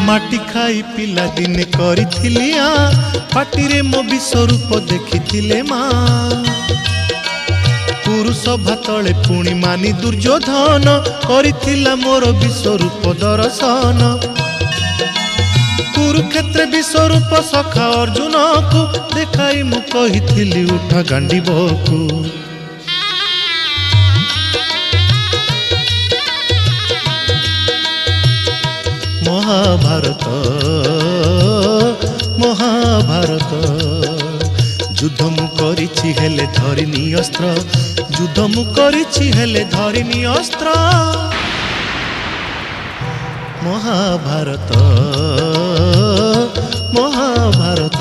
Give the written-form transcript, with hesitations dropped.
माटी खाई पिला दिने करिथिली पाटिरे मो विश्वरूप देखिथिले माँ पुरुष भातले पुणी मानी दुर्योधन करिथिला मोर विश्वरूप दर्शन कुरुक्षेत्र विश्वरूप सखा अर्जुन को देखाई मु कहिथिली उठा गांडीबकु महाभारत महाभारत युद्ध मु करिछि हेले धरिनी अस्त्र युद्ध मु करिछि हेले धरिनी अस्त्र महाभारत महाभारत।